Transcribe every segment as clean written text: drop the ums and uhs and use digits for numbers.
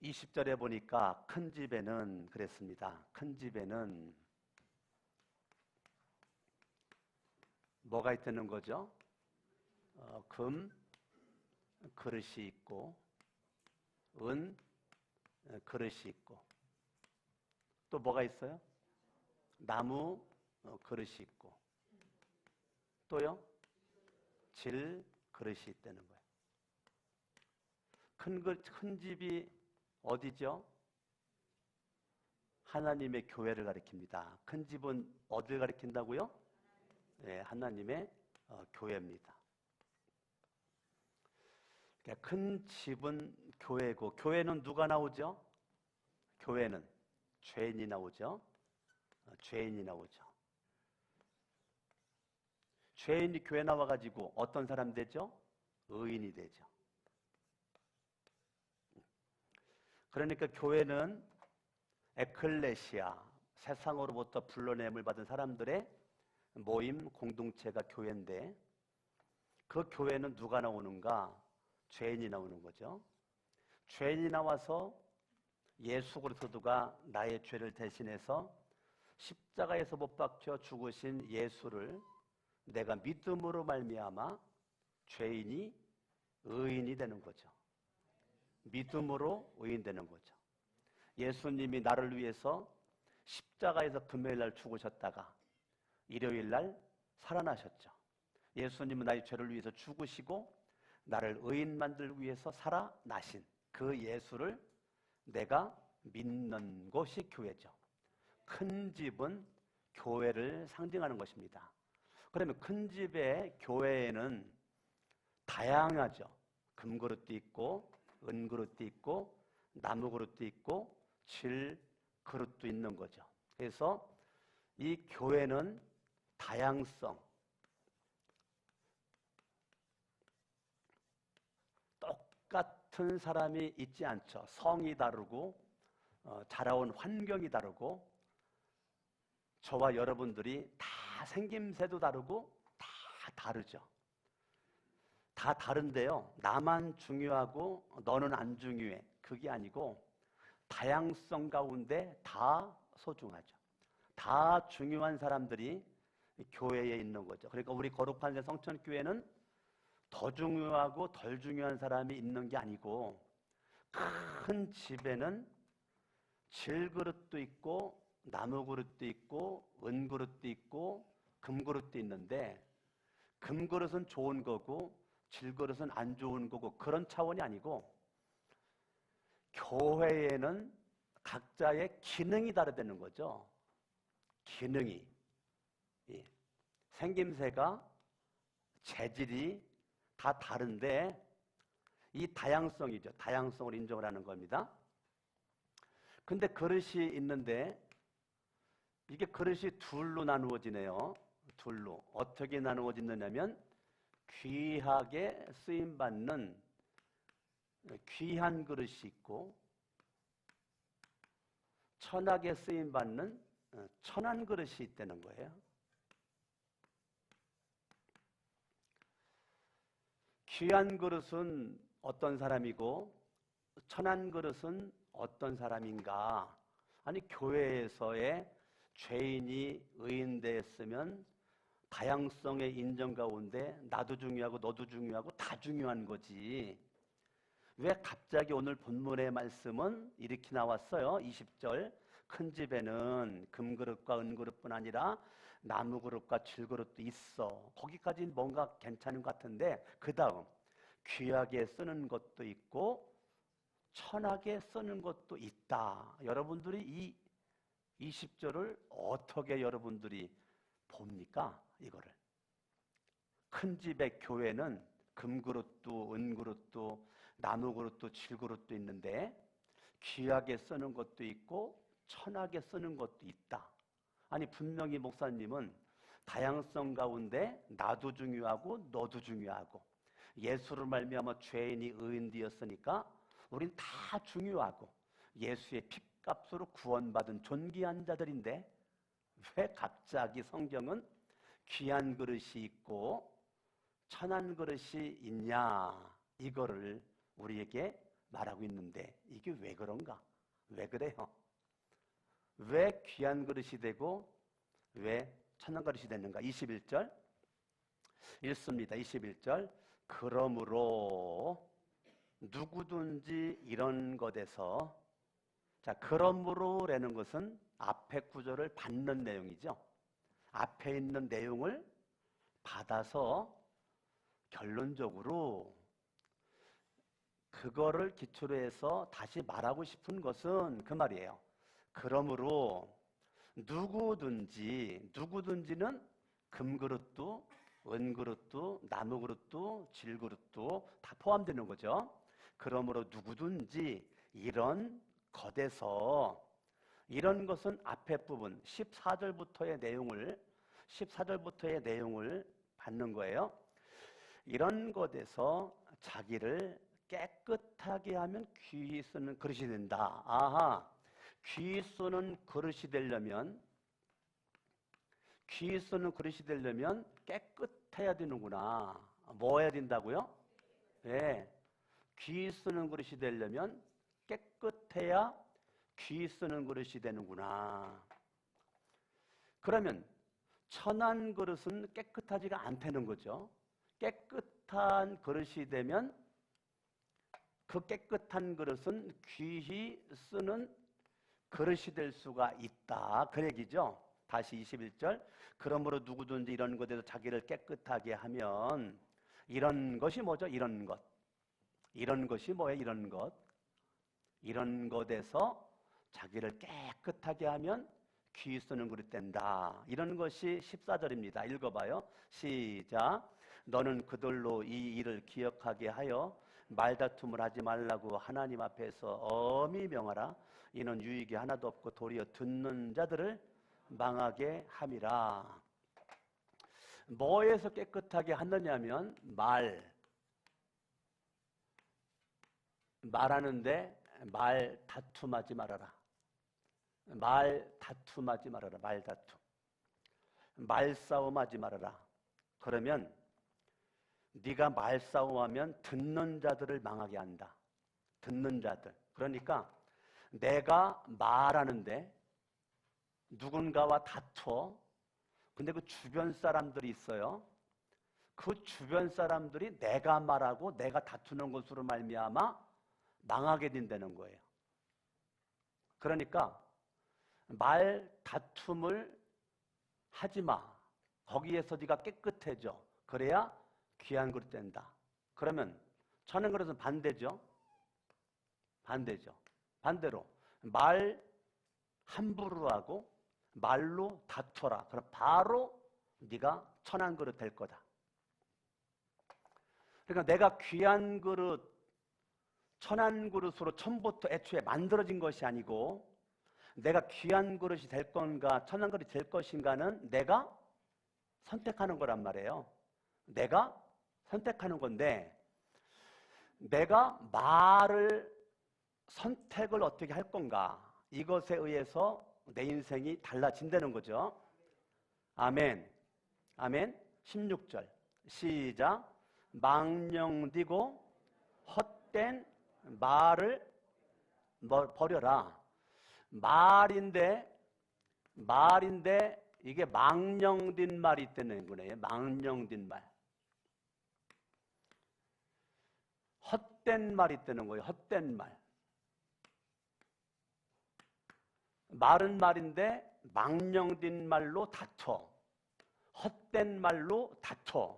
20절에 보니까 큰 집에는 그랬습니다. 큰 집에는 뭐가 있다는 거죠? 금 그릇이 있고 은 그릇이 있고 또 뭐가 있어요? 나무 그릇이 있고 또요? 질 그릇이 있다는 거예요. 큰 집이 어디죠? 하나님의 교회를 가리킵니다. 큰 집은 어디를 가리킨다고요? 네, 하나님의 교회입니다. 그러니까 큰 집은 교회고, 교회는 누가 나오죠? 교회는 죄인이 나오죠. 죄인이 나오죠. 죄인이 교회 나와가지고 어떤 사람 되죠? 의인이 되죠. 그러니까 교회는 에클레시아, 세상으로부터 불러냄을 받은 사람들의 모임, 공동체가 교회인데 그 교회는 누가 나오는가? 죄인이 나오는 거죠. 죄인이 나와서 예수 그리스도가 나의 죄를 대신해서 십자가에서 못 박혀 죽으신 예수를 내가 믿음으로 말미암아 죄인이 의인이 되는 거죠. 믿음으로 의인되는 거죠. 예수님이 나를 위해서 십자가에서 금요일 날 죽으셨다가 일요일 날 살아나셨죠. 예수님은 나의 죄를 위해서 죽으시고 나를 의인 만들기 위해서 살아나신 그 예수를 내가 믿는 것이 교회죠. 큰 집은 교회를 상징하는 것입니다. 그러면 큰 집의 교회에는 다양하죠. 금그릇도 있고 은그릇도 있고 나무그릇도 있고 질그릇도 있는 거죠. 그래서 이 교회는 다양성, 똑같은 사람이 있지 않죠. 성이 다르고 자라온 환경이 다르고 저와 여러분들이 다 생김새도 다르고 다 다르죠. 다 다른데요. 나만 중요하고 너는 안 중요해. 그게 아니고 다양성 가운데 다 소중하죠. 다 중요한 사람들이 교회에 있는 거죠. 그러니까 우리 거룩한 성천교회는 더 중요하고 덜 중요한 사람이 있는 게 아니고 큰 집에는 질그릇도 있고 나무그릇도 있고 은그릇도 있고 금그릇도 있는데 금그릇은 좋은 거고 질그릇은 안 좋은 거고 그런 차원이 아니고 교회에는 각자의 기능이 다르다는 거죠. 기능이 생김새가 재질이 다 다른데 이 다양성이죠. 다양성을 인정을 하는 겁니다. 근데 그릇이 있는데 이게 그릇이 둘로 나누어지네요. 둘로. 어떻게 나누어지느냐면 귀하게 쓰임받는 귀한 그릇이 있고 천하게 쓰임받는 천한 그릇이 있다는 거예요. 귀한 그릇은 어떤 사람이고 천한 그릇은 어떤 사람인가? 아니 교회에서의 죄인이 의인되었으면 다양성의 인정 가운데 나도 중요하고 너도 중요하고 다 중요한 거지. 왜 갑자기 오늘 본문의 말씀은 이렇게 나왔어요? 20절 큰 집에는 금그릇과 은그릇뿐 아니라 나무그릇과 질그릇도 있어. 거기까지는 뭔가 괜찮은 것 같은데 그 다음 귀하게 쓰는 것도 있고 천하게 쓰는 것도 있다. 여러분들이 이 20절을 어떻게 여러분들이 봅니까? 이거를 큰 집의 교회는 금그릇도 은그릇도 나무그릇도 질그릇도 있는데 귀하게 쓰는 것도 있고 천하게 쓰는 것도 있다. 아니 분명히 목사님은 다양성 가운데 나도 중요하고 너도 중요하고 예수를 말미암아 죄인이 의인되었으니까 우린 다 중요하고 예수의 핏값으로 구원받은 존귀한 자들인데 왜 갑자기 성경은 귀한 그릇이 있고 천한 그릇이 있냐 이거를 우리에게 말하고 있는데 이게 왜 그런가? 왜 그래요? 왜 귀한 그릇이 되고 왜 천한 그릇이 됐는가? 21절 읽습니다. 21절 그러므로 누구든지 이런 것에서, 자, 그러므로라는 것은 앞에 구절을 받는 내용이죠. 앞에 있는 내용을 받아서 결론적으로 그거를 기초로 해서 다시 말하고 싶은 것은 그 말이에요. 그러므로 누구든지는 금그릇도 은그릇도 나무그릇도 질그릇도 다 포함되는 거죠. 그러므로 누구든지 이런 것에서, 이런 것은 앞에 부분 14절부터의 내용을 받는 거예요. 이런 것에서 자기를 깨끗하게 하면 귀히 쓰는 그릇이 된다. 아하, 귀히 쓰는 그릇이 되려면 깨끗해야 되는구나. 뭐 해야 된다고요? 네, 귀히 쓰는 그릇이 되려면 깨끗해야 귀히 쓰는 그릇이 되는구나. 그러면 천한 그릇은 깨끗하지가 않다는 거죠. 깨끗한 그릇이 되면 그 깨끗한 그릇은 귀히 쓰는 그릇이 될 수가 있다. 그 얘기죠. 다시 21절 그러므로 누구든지 이런 것에서 자기를 깨끗하게 하면, 이런 것이 뭐죠? 이런 것이 뭐예요? 이런 것에서 자기를 깨끗하게 하면 귀히 쓰는 그릇 된다. 이런 것이 14절입니다. 읽어봐요. 시작. 너는 그들로 이 일을 기억하게 하여 말다툼을 하지 말라고 하나님 앞에서 엄히 명하라. 이는 유익이 하나도 없고 도리어 듣는 자들을 망하게 함이라. 뭐에서 깨끗하게 하느냐면 말하는데 말 다툼하지 말아라. 말싸움하지 말아라. 그러면 네가 말싸움하면 듣는 자들을 망하게 한다. 듣는 자들. 그러니까 내가 말하는데 누군가와 다퉈. 근데 그 주변 사람들이 있어요. 그 주변 사람들이 내가 말하고 내가 다투는 것으로 말미암아 망하게 된다는 거예요. 그러니까 말 다툼을 하지 마. 거기에서 네가 깨끗해져. 그래야 귀한 그릇 된다. 그러면 천한 그릇은 반대죠. 반대로 말 함부로 하고 말로 다퉈라. 그럼 바로 네가 천한 그릇 될 거다. 그러니까 내가 귀한 그릇, 천한 그릇으로 처음부터 애초에 만들어진 것이 아니고, 내가 귀한 그릇이 될 건가 천한 그릇이 될 것인가는 내가 선택하는 거란 말이에요. 내가 선택하는 건데, 내가 선택을 어떻게 할 건가, 이것에 의해서 내 인생이 달라진다는 거죠. 아멘. 16절 시작. 망령되고 헛된 말을 버려라. 말인데 이게 망령된 말이 있다는 거네요. 망령된 말. 헛된 말이 있다는 거예요. 헛된 말. 말은 말인데 망령된 말로 다퉈. 헛된 말로 다퉈.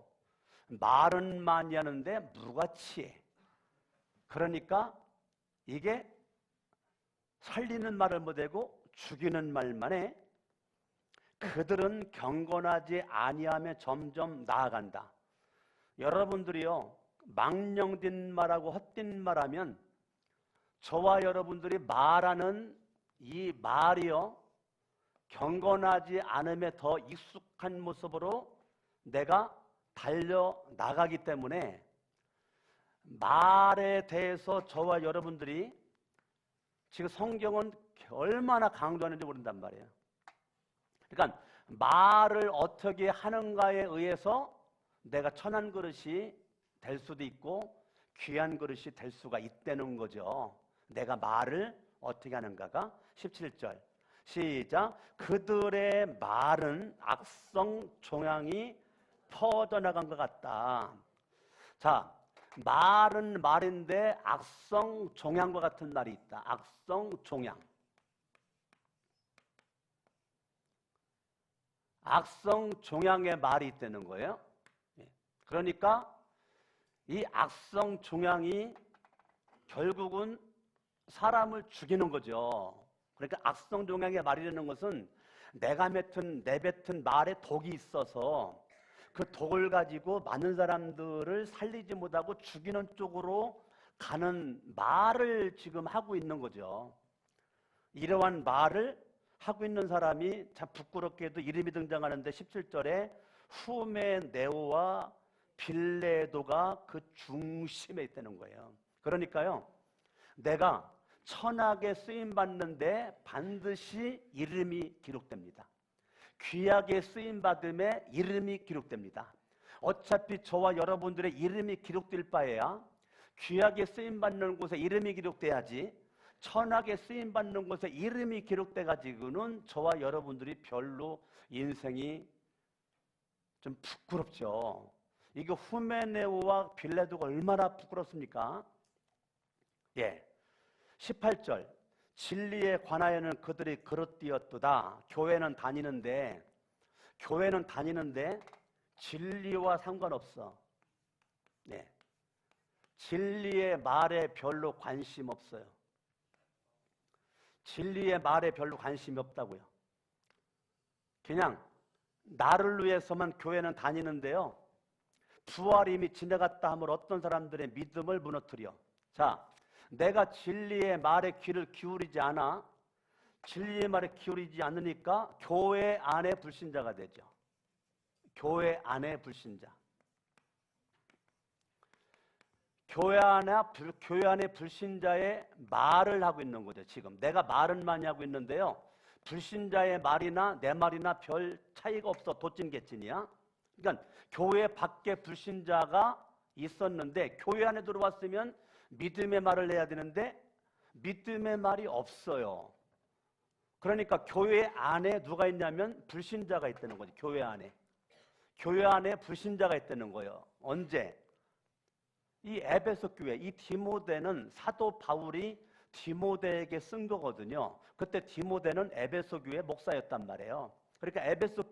말은 많이 하는데 무가치해. 그러니까 이게 살리는 말을 못하고 죽이는 말만 해. 그들은 경건하지 아니하며 점점 나아간다. 여러분들이요, 망령된 말하고 헛된 말하면 저와 여러분들이 말하는 이 말이요, 경건하지 않음에 더 익숙한 모습으로 내가 달려나가기 때문에 말에 대해서 저와 여러분들이 지금 성경은 얼마나 강조하는지 모른단 말이에요. 그러니까 말을 어떻게 하는가에 의해서 내가 천한 그릇이 될 수도 있고 귀한 그릇이 될 수가 있다는 거죠. 내가 말을 어떻게 하는가가 17절 시작. 그들의 말은 악성 종양이 퍼져나간 것 같다. 자, 말은 말인데 악성 종양과 같은 말이 있다. 악성 종양. 악성 종양의 말이 있다는 거예요. 그러니까 이 악성 종양이 결국은 사람을 죽이는 거죠. 그러니까 악성 종양의 말이라는 것은 내뱉은 말에 독이 있어서 그 독을 가지고 많은 사람들을 살리지 못하고 죽이는 쪽으로 가는 말을 지금 하고 있는 거죠. 이러한 말을 하고 있는 사람이 참 부끄럽게도 이름이 등장하는데 17절에 후메네오와 빌레도가 그 중심에 있다는 거예요. 그러니까요, 내가 천하게 쓰임받는데 반드시 이름이 기록됩니다. 귀하게 쓰임받음에 이름이 기록됩니다. 어차피 저와 여러분들의 이름이 기록될 바에야 귀하게 쓰임받는 곳에 이름이 기록돼야지, 천하게 쓰임받는 곳에 이름이 기록돼 가지고는 저와 여러분들이 별로 인생이 좀 부끄럽죠. 이게 후메네오와 빌레도가 얼마나 부끄럽습니까? 예, 18절 진리에 관하여는 그들이 그릇되었도다. 교회는 다니는데 진리와 상관없어. 네, 진리의 말에 별로 관심 없어요. 진리의 말에 별로 관심이 없다고요. 그냥 나를 위해서만 교회는 다니는데요, 부활이 이미 지나갔다 하면 어떤 사람들의 믿음을 무너뜨려. 자, 내가 진리의 말에 귀를 기울이지 않아, 진리의 말에 기울이지 않으니까 교회 안에 불신자가 되죠. 교회 안에 불신자. 교회 안에 불신자의 말을 하고 있는 거죠. 지금 내가 말은 많이 하고 있는데요, 불신자의 말이나 내 말이나 별 차이가 없어. 도찐개찐이야. 그러니까 교회 밖에 불신자가 있었는데 교회 안에 들어왔으면 믿음의 말을 해야 되는데 믿음의 말이 없어요. 그러니까 교회 안에 누가 있냐면 불신자가 있다는 거지. 교회 안에 불신자가 있다는 거예요. 언제? 이 에베소 교회, 이 디모데는 사도 바울이 디모데에게 쓴 거거든요. 그때 디모데는 에베소 교회 목사였단 말이에요. 그러니까 에베소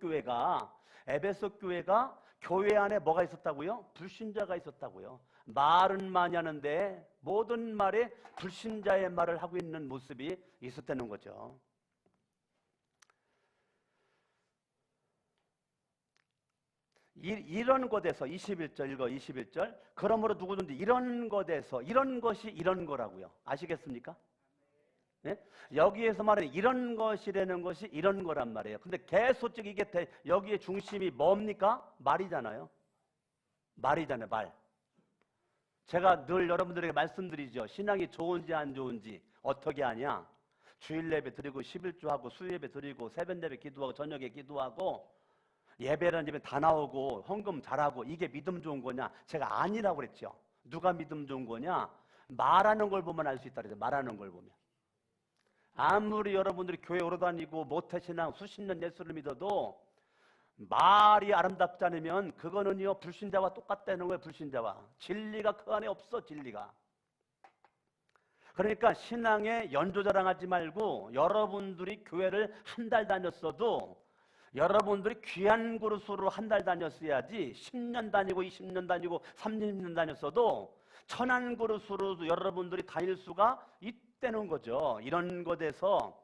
교회가 교회 안에 뭐가 있었다고요? 불신자가 있었다고요. 말은 많이 하는데 모든 말에 불신자의 말을 하고 있는 모습이 있었다는 거죠. 이런 것에서 21절 읽어. 21절 그러므로 누구든지 이런 것에서, 이런 것이 이런 거라고요. 아시겠습니까? 네? 여기에서 말하는 이런 것이라는 것이 이런 거란 말이에요. 근데 계속 이게 여기에 중심이 뭡니까? 말이잖아요. 말이잖아요. 말. 제가 늘 여러분들에게 말씀드리죠. 신앙이 좋은지 안 좋은지 어떻게 하냐? 주일 예배 드리고 11조하고 수요예배 드리고 새벽 예배 기도하고 저녁에 기도하고 예배라는 집에 다 나오고 헌금 잘하고 이게 믿음 좋은 거냐? 제가 아니라고 그랬죠. 누가 믿음 좋은 거냐? 말하는 걸 보면 알 수 있다 그랬죠. 말하는 걸 보면. 아무리 여러분들이 교회 오래 다니고 모태신앙 수십 년 예수를 믿어도 말이 아름답지 않으면 그거는요 불신자와 똑같다는 거예요. 불신자와. 진리가 그 안에 없어. 진리가. 그러니까 신앙에 연조자랑하지 말고 여러분들이 교회를 한 달 다녔어도 여러분들이 귀한 그릇으로 한 달 다녔어야지 10년 다니고 20년 다니고 30년 다녔어도 천한 그릇으로도 여러분들이 다닐 수가 있다는 거죠. 이런 것에서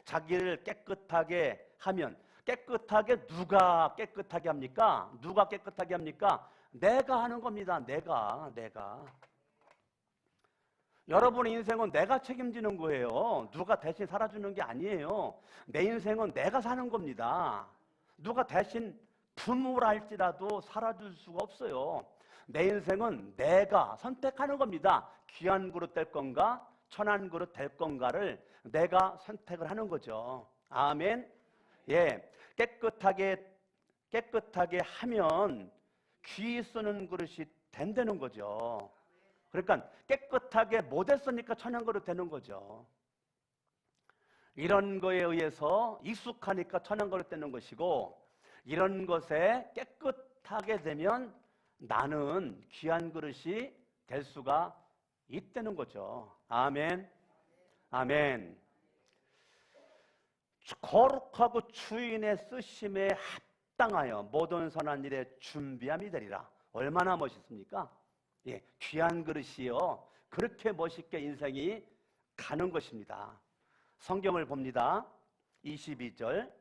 자기를 깨끗하게 하면, 깨끗하게 누가 깨끗하게 합니까? 누가 깨끗하게 합니까? 내가 하는 겁니다. 내가. 여러분의 인생은 내가 책임지는 거예요. 누가 대신 살아주는 게 아니에요. 내 인생은 내가 사는 겁니다. 누가 대신 부모라 할지라도 살아줄 수가 없어요. 내 인생은 내가 선택하는 겁니다. 귀한 그릇 될 건가, 천한 그릇 될 건가를 내가 선택을 하는 거죠. 아멘. 예, 깨끗하게 하면 귀 쓰는 그릇이 된다는 거죠. 그러니까 깨끗하게 못했으니까 천연그릇 되는 거죠. 이런 거에 의해서 익숙하니까 천연그릇 되는 것이고, 이런 것에 깨끗하게 되면 나는 귀한 그릇이 될 수가 있다는 거죠. 아멘. 아멘. 거룩하고 주인의 쓰심에 합당하여 모든 선한 일에 준비함이 되리라. 얼마나 멋있습니까? 예, 귀한 그릇이요, 그렇게 멋있게 인생이 가는 것입니다. 성경을 봅니다. 22절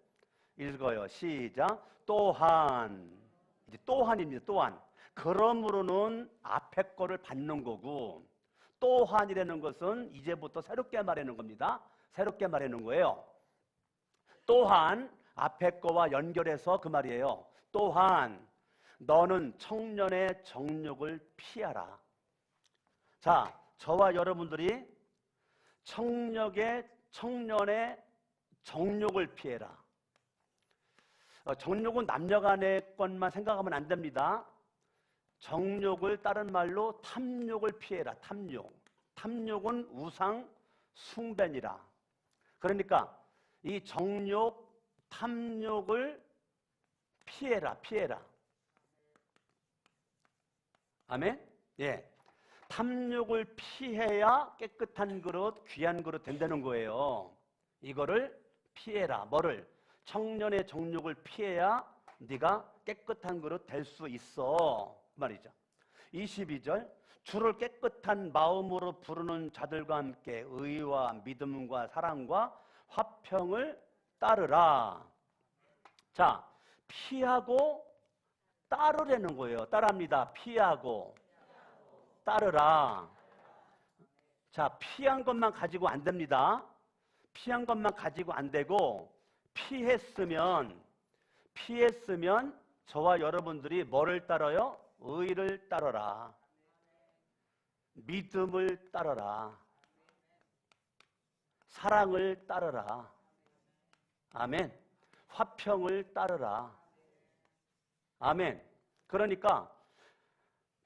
읽어요. 시작. 또한, 이제 또한입니다. 또한. 그러므로는 앞에 거를 받는 거고, 또한이라는 것은 이제부터 새롭게 말하는 겁니다. 새롭게 말하는 거예요. 또한 앞에 거와 연결해서 그 말이에요. 또한 너는 청년의 정욕을 피하라. 자, 저와 여러분들이 청년의 정욕을 피해라. 정욕은 남녀간의 것만 생각하면 안 됩니다. 정욕을 다른 말로 탐욕을 피해라. 탐욕. 탐욕은 우상 숭배니라. 그러니까 이 정욕, 탐욕을 피해라. 아멘? 예. 탐욕을 피해야 깨끗한 그릇, 귀한 그릇 된다는 거예요. 이거를 피해라. 뭐를? 청년의 정욕을 피해야 네가 깨끗한 그릇 될 수 있어, 그 말이죠. 22절. 주를 깨끗한 마음으로 부르는 자들과 함께 의와 믿음과 사랑과 화평을 따르라. 자, 피하고 따르라는 거예요. 따라합니다. 피하고 따르라. 자, 피한 것만 가지고 안 됩니다. 피한 것만 가지고 안 되고, 피했으면 저와 여러분들이 뭐를 따라요? 의를 따르라. 믿음을 따르라. 사랑을 따르라. 아멘. 화평을 따르라. 아멘. 그러니까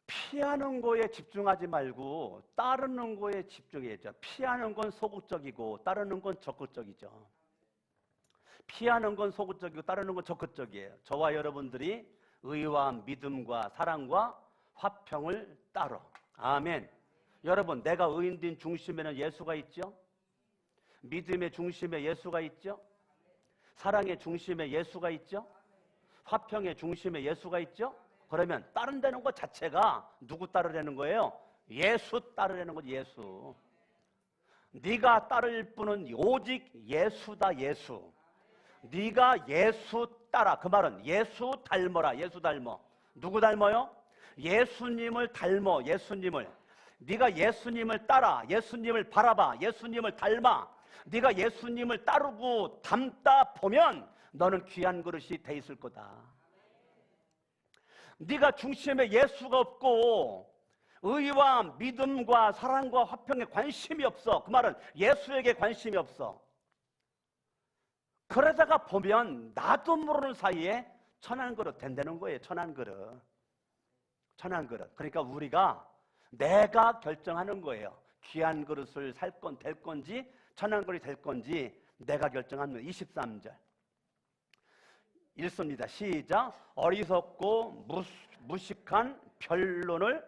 피하는 거에 집중하지 말고 따르는 거에 집중해야죠. 피하는 건 소극적이고 따르는 건 적극적이죠. 피하는 건 소극적이고 따르는 건 적극적이에요. 저와 여러분들이 의와 믿음과 사랑과 화평을 따러. 아멘. 여러분, 내가 의인된 중심에는 예수가 있죠? 믿음의 중심에 예수가 있죠? 사랑의 중심에 예수가 있죠? 화평의 중심에 예수가 있죠? 그러면 따른다는 것 자체가 누구 따르라는 거예요? 예수 따르라는 거지. 예수. 네가 따를 분은 오직 예수다. 예수. 네가 예수 따라. 그 말은 예수 닮아라. 예수 닮아. 누구 닮아요? 예수님을 닮아. 예수님을. 네가 예수님을 따라. 예수님을 바라봐. 예수님을 닮아. 네가 예수님을 따르고 닮다 보면 너는 귀한 그릇이 돼 있을 거다. 네가 중심에 예수가 없고 의와 믿음과 사랑과 화평에 관심이 없어. 그 말은 예수에게 관심이 없어. 그러다가 보면 나도 모르는 사이에 천한 그릇 된다는 거예요. 천한 그릇. 천한 그릇. 그러니까 우리가 내가 결정하는 거예요. 귀한 그릇을 살 건 될 건지 천한 그릇이 될 건지 내가 결정하는. 23절 읽습니다. 시작. 어리석고 무식한 변론을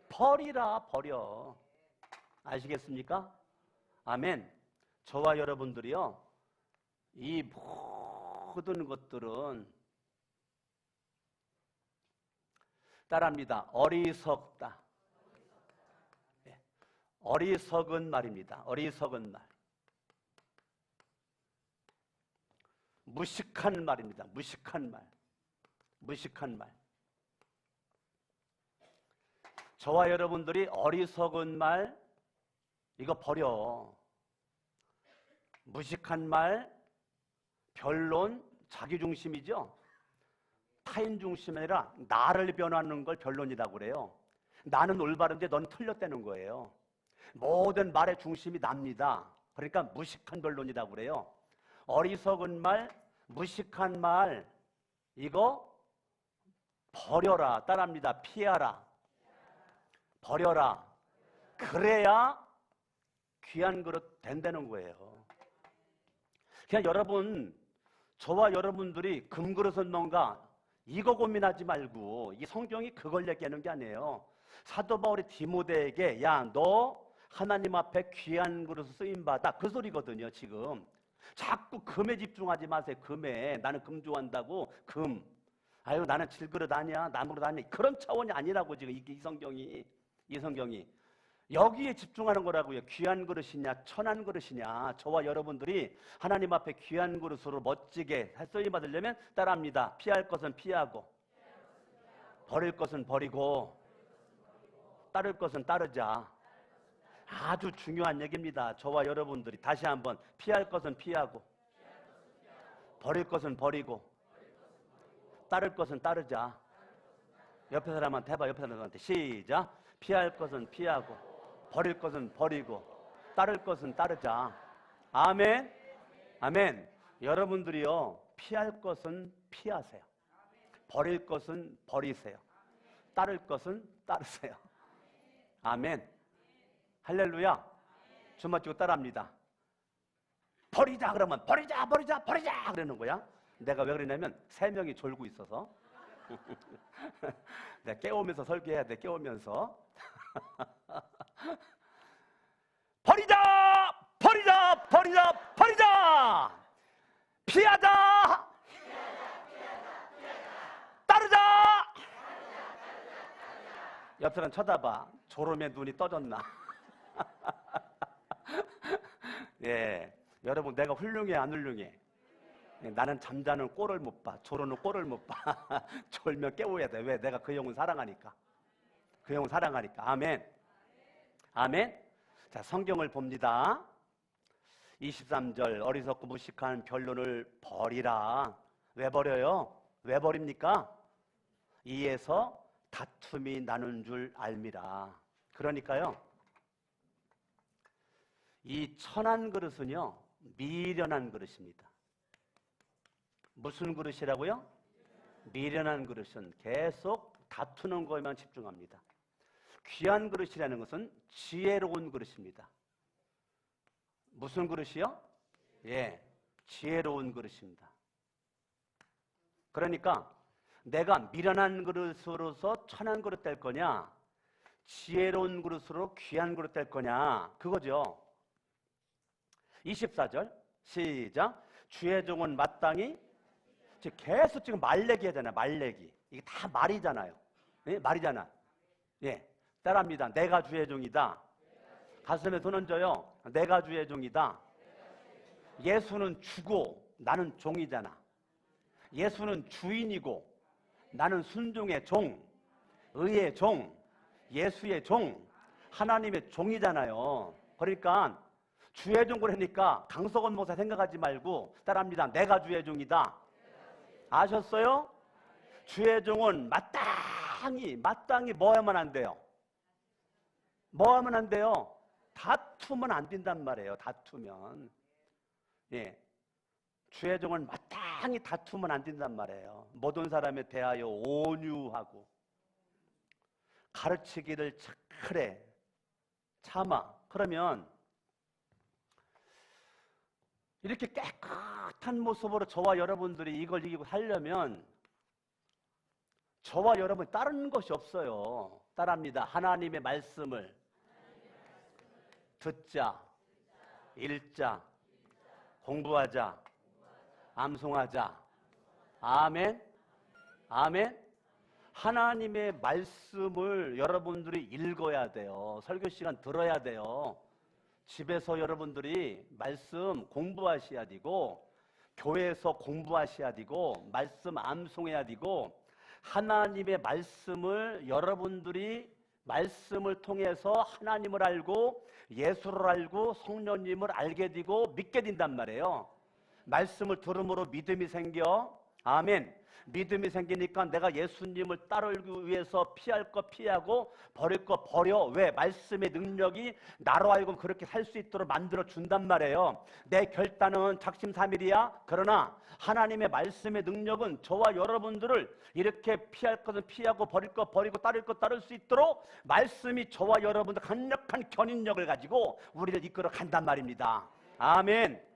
버리라. 버려. 아시겠습니까? 아멘. 저와 여러분들이요, 이 모든 것들은 따라합니다. 어리석다. 어리석은 말입니다. 어리석은 말. 무식한 말입니다. 무식한 말. 무식한 말. 저와 여러분들이 어리석은 말 이거 버려. 무식한 말, 변론, 자기중심이죠. 타인중심이 아니라 나를 변하는 걸 변론이라고 그래요. 나는 올바른데 넌 틀렸다는 거예요. 모든 말의 중심이 납니다. 그러니까 무식한 변론이라고 그래요. 어리석은 말, 무식한 말 이거 버려라. 따라합니다. 피하라. 버려라. 그래야 귀한 그릇 된다는 거예요. 그냥 여러분, 저와 여러분들이 금그릇은 뭔가 이거 고민하지 말고, 이 성경이 그걸 얘기하는 게 아니에요. 사도 바울이 디모데에게 야, 너 하나님 앞에 귀한 그릇을 쓰임받아, 그 소리거든요. 지금 자꾸 금에 집중하지 마세요. 금에. 나는 금 좋아한다고. 금. 아유, 나는 질그릇 아니야, 나무그릇 아니야. 그런 차원이 아니라고 지금 이 성경이 여기에 집중하는 거라고요. 귀한 그릇이냐 천한 그릇이냐. 저와 여러분들이 하나님 앞에 귀한 그릇으로 멋지게 쓰임 받으려면 따라합니다. 피할 것은 피하고, 버릴 것은 버리고, 따를 것은 따르자. 아주 중요한 얘기입니다. 저와 여러분들이 다시 한번 피할 것은 피하고, 버릴 것은 버리고, 따를 것은 따르자. 옆에 사람한테 해봐. 옆에 사람한테 시작. 피할 것은 피하고, 버릴 것은 버리고, 따를 것은 따르자. 아멘. 아멘. 여러분들이요, 피할 것은 피하세요. 버릴 것은 버리세요. 따를 것은 따르세요. 아멘. 할렐루야. 주먹 쥐고 따라합니다. 버리자 그러면 버리자 버리자 버리자 그러는 거야. 내가 왜 그러냐면 3명이 졸고 있어서 내가 깨우면서 설교해야 돼. 깨우면서 버리자 버리자 버리자 버리자, 피하자 따르자. 옆 사람 쳐다봐. 졸음에 눈이 떠졌나? 예, 여러분, 내가 훌륭해 안 훌륭해? 예, 나는 잠자는 꼴을 못 봐. 졸오는 꼴을 못 봐. 졸면 깨워야 돼. 왜? 내가 그 영혼 사랑하니까. 그 영혼 사랑하니까. 아멘. 아멘. 자, 성경을 봅니다. 23절 어리석고 무식한 변론을 버리라. 왜 버려요? 왜 버립니까? 이에서 다툼이 나는 줄 알미라. 그러니까요, 이 천한 그릇은요, 미련한 그릇입니다. 무슨 그릇이라고요? 미련한 그릇은 계속 다투는 것에만 집중합니다. 귀한 그릇이라는 것은 지혜로운 그릇입니다. 무슨 그릇이요? 예, 지혜로운 그릇입니다. 그러니까 내가 미련한 그릇으로서 천한 그릇 될 거냐, 지혜로운 그릇으로 귀한 그릇 될 거냐, 그거죠. 24절 시작. 주의 종은 마땅히, 계속 지금 말내기 하잖아요. 말내기. 이게 다 말이잖아요. 예? 말이잖아. 예, 따라합니다. 내가 주의 종이다. 가슴에 손 얹어요. 내가 주의 종이다. 예수는 주고 나는 종이잖아. 예수는 주인이고 나는 순종의 종, 의의 종, 예수의 종, 하나님의 종이잖아요. 그러니까 주의 종 그러니까 강석원 목사 생각하지 말고 따라합니다. 내가 주의 종이다. 아셨어요? 주의 종은 마땅히 뭐 하면 안 돼요? 뭐 하면 안 돼요? 다투면 안 된단 말이에요. 다투면. 예. 주의 종은 마땅히 다투면 안 된단 말이에요. 모든 사람에 대하여 온유하고 가르치기를 그래 참아. 그러면 이렇게 깨끗한 모습으로 저와 여러분들이 이걸 이기고 살려면 저와 여러분이 다른 것이 없어요. 따라합니다. 하나님의 말씀을 듣자, 읽자, 공부하자, 암송하자. 아멘. 아멘. 하나님의 말씀을 여러분들이 읽어야 돼요. 설교 시간 들어야 돼요. 집에서 여러분들이 말씀 공부하셔야 되고, 교회에서 공부하셔야 되고, 말씀 암송해야 되고, 하나님의 말씀을 여러분들이 말씀을 통해서 하나님을 알고 예수를 알고 성령님을 알게 되고 믿게 된단 말이에요. 말씀을 들음으로 믿음이 생겨, 아멘. 믿음이 생기니까 내가 예수님을 따르기 위해서 피할 거 피하고 버릴 거 버려. 왜? 말씀의 능력이 나로 하여금 그렇게 살 수 있도록 만들어 준단 말이에요. 내 결단은 작심삼일이야. 그러나 하나님의 말씀의 능력은 저와 여러분들을 이렇게 피할 것은 피하고 버릴 거 버리고 따를 거 따를 수 있도록 말씀이 저와 여러분들 강력한 견인력을 가지고 우리를 이끌어 간단 말입니다. 아멘.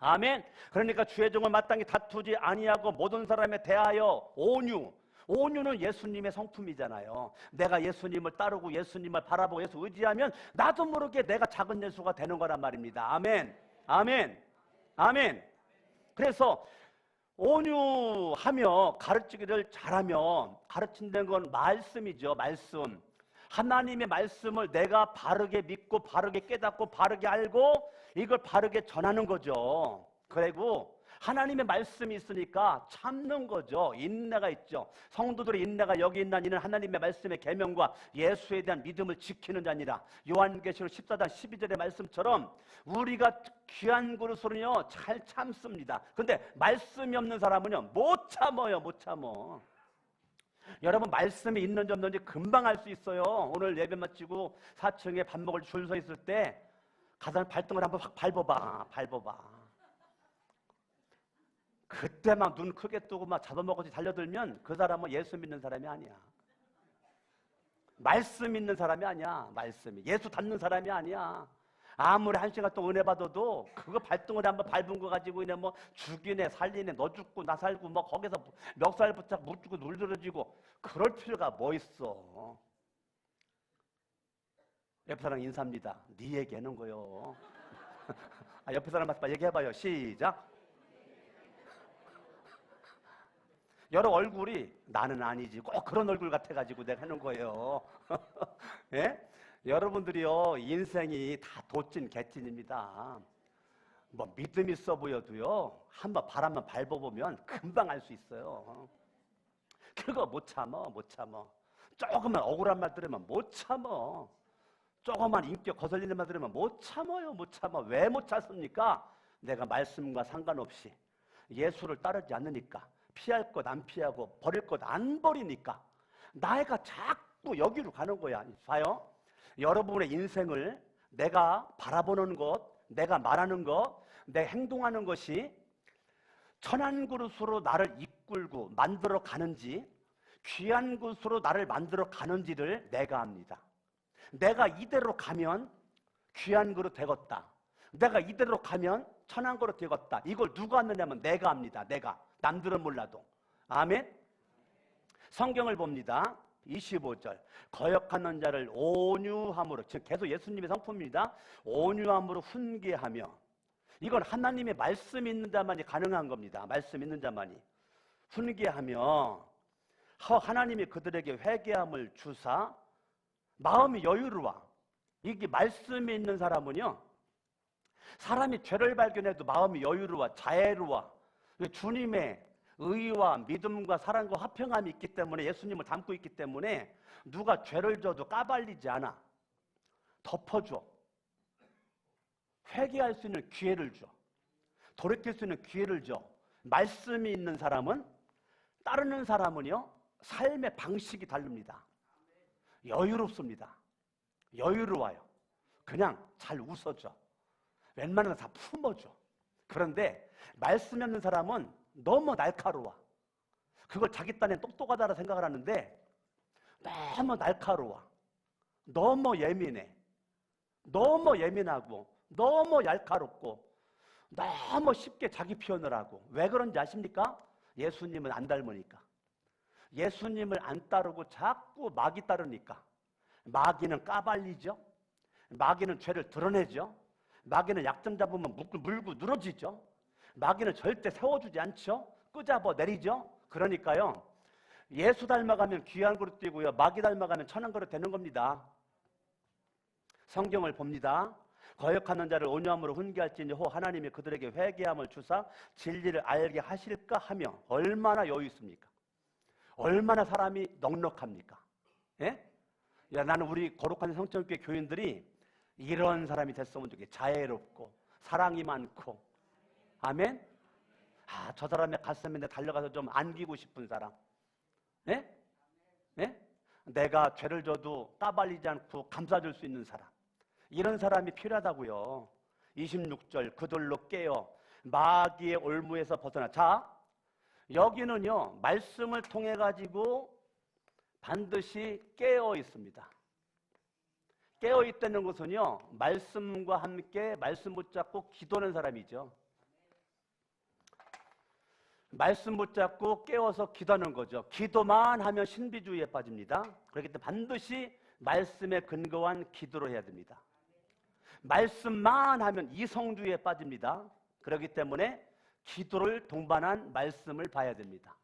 아멘. 그러니까 주의 종을 마땅히 다투지 아니하고 모든 사람에 대하여 온유. 온유는 예수님의 성품이잖아요. 내가 예수님을 따르고 예수님을 바라보고 예수 의지하면 나도 모르게 내가 작은 예수가 되는 거란 말입니다. 아멘. 아멘. 아멘. 그래서 온유하며 가르치기를 잘하면, 가르친다는 건 말씀이죠. 말씀. 하나님의 말씀을 내가 바르게 믿고 바르게 깨닫고 바르게 알고 이걸 바르게 전하는 거죠. 그리고 하나님의 말씀이 있으니까 참는 거죠. 인내가 있죠. 성도들의 인내가 여기 있는 이는 하나님의 말씀의 계명과 예수에 대한 믿음을 지키는 자니라. 요한계시록 14장 12절의 말씀처럼 우리가 귀한 그릇으로는요 잘 참습니다. 근데 말씀이 없는 사람은요 못 참어요. 못 참어. 여러분 말씀이 있는지 없는지 금방 알 수 있어요. 오늘 예배 마치고 4층에 밥 먹을 줄 서 있을 때 가서 발등을 한번 확 밟아봐. 그때 막 눈 크게 뜨고 막 잡아먹어서 달려들면 그 사람은 예수 믿는 사람이 아니야. 말씀 있는 사람이 아니야. 말씀이 예수 닮는 사람이 아니야. 아무리 1시간 동안 은혜 받아도 그거 발등을 한번 밟은 거 가지고 그냥 뭐 죽이네 살리네 너 죽고 나 살고 뭐 거기서 멱살 붙잡고 못 죽고 눌들어지고 그럴 필요가 뭐 있어. 옆에 사람 인사합니다. 네 얘기하는 거요. 옆에 사람 맞봐 얘기해봐요. 시작. 여러 얼굴이 나는 아니지 꼭 그런 얼굴 같아가지고 내가 하는 거예요. 예? 여러분들이요 인생이 다 도찐 개찐입니다. 뭐 믿음 있어 보여도요 한번 바람만 밟아보면 금방 알 수 있어요. 그거 못 참어. 조금만 억울한 말 들으면 못 참어. 조금만 인격 거슬리는 말 들으면 못 참어요. 왜 못 참습니까? 내가 말씀과 상관없이 예수를 따르지 않으니까, 피할 것 안 피하고 버릴 것 안 버리니까 나이가 자꾸 여기로 가는 거야. 봐요. 여러분의 인생을 내가 바라보는 것, 내가 말하는 것, 내 행동하는 것이 천한 그릇으로 나를 이끌고 만들어 가는지 귀한 그릇으로 나를 만들어 가는지를 내가 압니다. 내가 이대로 가면 귀한 그릇 되겠다. 내가 이대로 가면 천한 그릇 되겠다. 이걸 누가 아느냐면 내가 압니다. 내가. 남들은 몰라도. 아멘. 성경을 봅니다. 25절. 거역하는 자를 온유함으로, 지금 계속 예수님의 성품입니다. 온유함으로 훈계하며. 이건 하나님의 말씀 있는 자만이 가능한 겁니다. 말씀 있는 자만이. 훈계하며 하나님이 그들에게 회개함을 주사 마음이 여유로워. 이게 말씀이 있는 사람은요 사람이 죄를 발견해도 마음이 여유로워, 자애로워. 주님의 의와 믿음과 사랑과 화평함이 있기 때문에, 예수님을 담고 있기 때문에 누가 죄를 져도 까발리지 않아. 덮어줘. 회개할 수 있는 기회를 줘. 돌이킬 수 있는 기회를 줘. 말씀이 있는 사람은, 따르는 사람은요 삶의 방식이 다릅니다. 여유롭습니다. 여유로워요. 그냥 잘 웃어줘. 웬만하면 다 품어줘. 그런데 말씀이 없는 사람은 너무 날카로워. 그걸 자기 딴에 똑똑하다고 생각을 하는데 너무 날카로워. 너무 예민해. 너무 예민하고 너무 날카롭고 너무 쉽게 자기 표현을 하고. 왜 그런지 아십니까? 예수님을 안 닮으니까. 예수님을 안 따르고 자꾸 마귀 따르니까. 마귀는 까발리죠. 마귀는 죄를 드러내죠. 마귀는 약점 잡으면 물고 늘어지죠. 마귀는 절대 세워주지 않죠. 끄잡아 내리죠. 그러니까요 예수 닮아가면 귀한 그릇 되고요 마귀 닮아가면 천한 그릇 되는 겁니다. 성경을 봅니다. 거역하는 자를 온유함으로 훈계할지니 호 하나님이 그들에게 회개함을 주사 진리를 알게 하실까 하며. 얼마나 여유 있습니까? 얼마나 사람이 넉넉합니까? 예? 야, 나는 우리 거룩한 성천교회 교인들이 이런 사람이 됐으면 좋겠어. 자애롭고 사랑이 많고. 아멘? 저 사람의 가슴에 달려가서 좀 안기고 싶은 사람. 예? 예? 내가 죄를 져도 까발리지 않고 감싸줄 수 있는 사람. 이런 사람이 필요하다고요. 26절 그들로 깨어 마귀의 올무에서 벗어나. 자, 여기는요 말씀을 통해 가지고 반드시 깨어 있습니다. 깨어 있다는 것은요 말씀과 함께 말씀 붙잡고 기도하는 사람이죠. 말씀 붙잡고 깨워서 기도하는 거죠. 기도만 하면 신비주의에 빠집니다. 그렇기 때문에 반드시 말씀에 근거한 기도를 해야 됩니다. 말씀만 하면 이성주의에 빠집니다. 그렇기 때문에 기도를 동반한 말씀을 봐야 됩니다.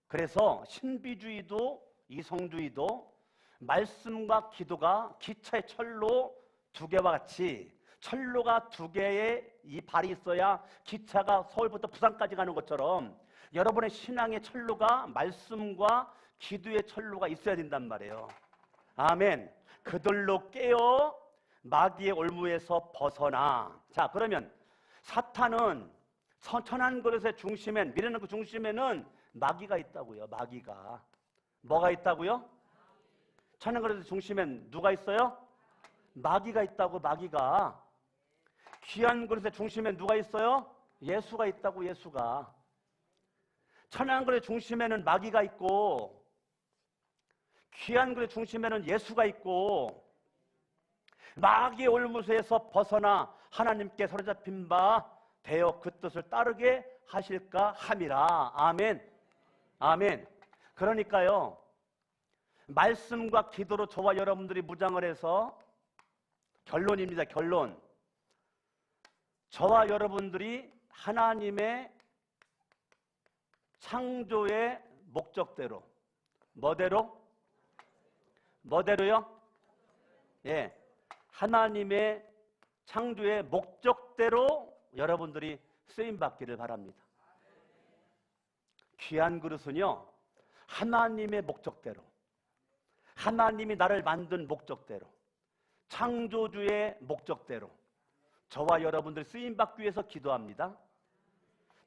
그래서 신비주의도 이성주의도 말씀과 기도가 기차의 철로 두 개와 같이, 철로가 두 개의 이 발이 있어야 기차가 서울부터 부산까지 가는 것처럼 여러분의 신앙의 철로가 말씀과 기도의 철로가 있어야 된단 말이에요. 아멘. 그들로 깨어 마귀의 올무에서 벗어나. 자, 그러면 사탄은 천한 그릇의 중심엔, 미래는 그 중심에는 마귀가 있다고요. 마귀가. 뭐가 있다고요? 천한 그릇의 중심엔 누가 있어요? 마귀가 있다고. 마귀가. 귀한 그릇의 중심엔 누가 있어요? 예수가 있다고. 예수가. 천한 그릇의 중심에는 마귀가 있고 귀한 그릇의 중심에는 예수가 있고 마귀의 올무에서 벗어나 하나님께 사로잡힌 바 되어 그 뜻을 따르게 하실까 함이라. 아멘. 아멘. 그러니까요 말씀과 기도로 저와 여러분들이 무장을 해서, 결론입니다. 결론. 저와 여러분들이 하나님의 창조의 목적대로, 뭐대로요? 예, 하나님의 창조의 목적대로 여러분들이 쓰임받기를 바랍니다. 귀한 그릇은요 하나님의 목적대로, 하나님이 나를 만든 목적대로, 창조주의 목적대로 저와 여러분들이 쓰임받기 위해서 기도합니다.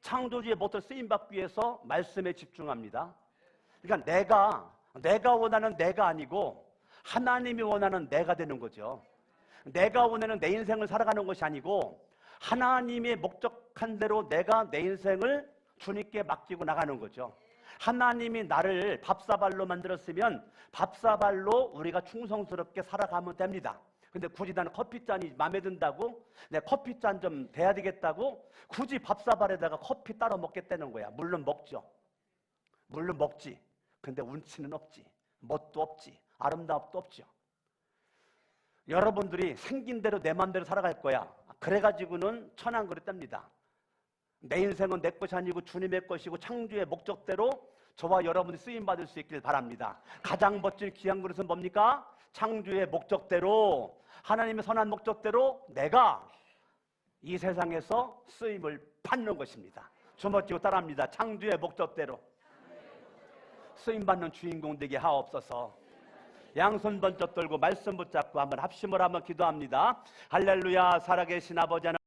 창조주의 목적을 쓰임받기 위해서 말씀에 집중합니다. 그러니까 내가 원하는 내가 아니고 하나님이 원하는 내가 되는 거죠. 내가 원하는 내 인생을 살아가는 것이 아니고 하나님의 목적한 대로 내가 내 인생을 주님께 맡기고 나가는 거죠. 하나님이 나를 밥사발로 만들었으면 밥사발로 우리가 충성스럽게 살아가면 됩니다. 근데 굳이 나는 커피잔이 마음에 든다고, 내 커피잔 좀 돼야 되겠다고 굳이 밥사발에다가 커피 따로 먹겠다는 거야. 물론 먹죠. 물론 먹지. 근데 운치는 없지. 멋도 없지. 아름다움도 없죠. 여러분들이 생긴 대로 내 맘대로 살아갈 거야. 그래가지고는 천한 그릇 됩니다. 내 인생은 내 것이 아니고 주님의 것이고 창조의 목적대로 저와 여러분이 쓰임받을 수 있길 바랍니다. 가장 멋진 귀한 그릇은 뭡니까? 창조의 목적대로, 하나님의 선한 목적대로 내가 이 세상에서 쓰임을 받는 것입니다. 주먹쥐고 따라합니다. 창조의 목적대로 쓰임받는 주인공 되게 하옵소서. 양손 번쩍 들고 말씀 붙잡고 한번 합심을 한번 기도합니다. 할렐루야. 살아계신 아버지 하나님,